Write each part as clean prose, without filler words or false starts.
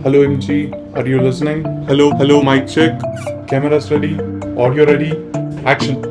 Hello MG, are you listening? Hello, hello, mic check. Cameras ready, audio ready, action.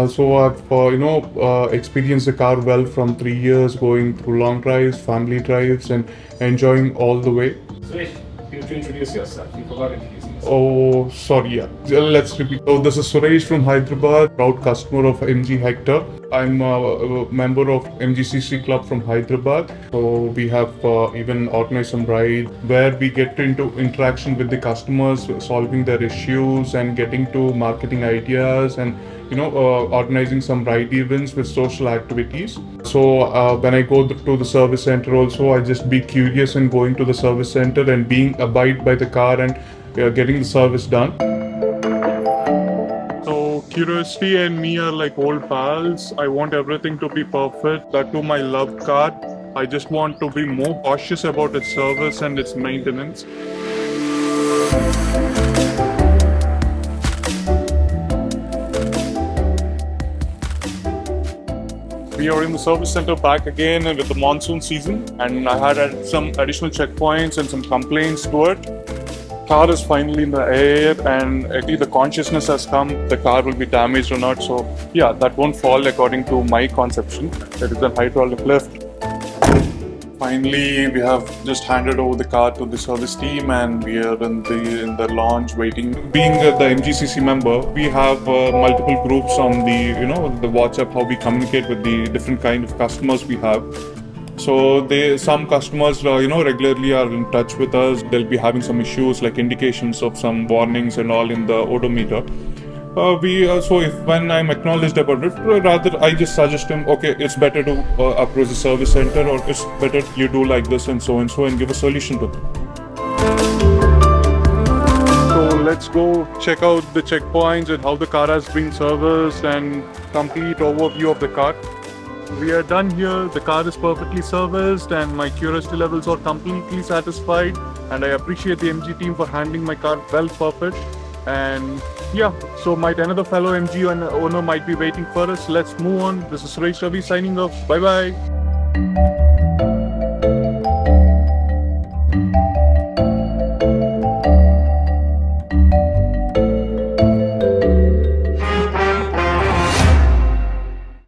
So I've experienced the car well from 3 years, going through long drives, family drives, and enjoying all the way. Suresh, you need to introduce yourself. You forgot introducing yourself. Oh, sorry. Yeah. Let's repeat. So this is Suresh from Hyderabad, proud customer of MG Hector. I'm a member of MGCC Club from Hyderabad. So we have even organized some rides where we get into interaction with the customers, solving their issues and getting to marketing ideas and organizing some ride events with social activities. So when I go to the service center also, I just be curious in going to the service center and being abide by the car and getting the service done. So curiosity and me are like old pals. I want everything to be perfect. That to my loved car. I just want to be more cautious about its service and its maintenance. We are in the service center back again with the monsoon season, and I had some additional checkpoints and some complaints to it. Car is finally in the air, and at least the consciousness has come. The car will be damaged or not. So yeah, that won't fall according to my conception. That is a hydraulic lift. Finally, we have just handed over the car to the service team, and we are in the launch waiting. Being the MGCC member, we have multiple groups on the WhatsApp, how we communicate with the different kind of customers we have. So some customers regularly are in touch with us. They'll be having some issues like indications of some warnings and all in the odometer. So if when I'm acknowledged about it, rather I just suggest him, okay, it's better to approach the service center, or it's better you do like this and so, and give a solution to them. So let's go check out the checkpoints and how the car has been serviced and complete overview of the car. We are done here. The car is perfectly serviced and my curiosity levels are completely satisfied, and I appreciate the MG team for handling my car well perfect. And yeah, so another fellow MG owner might be waiting for us. Let's move on. This is Suresh Ravi signing off. Bye bye.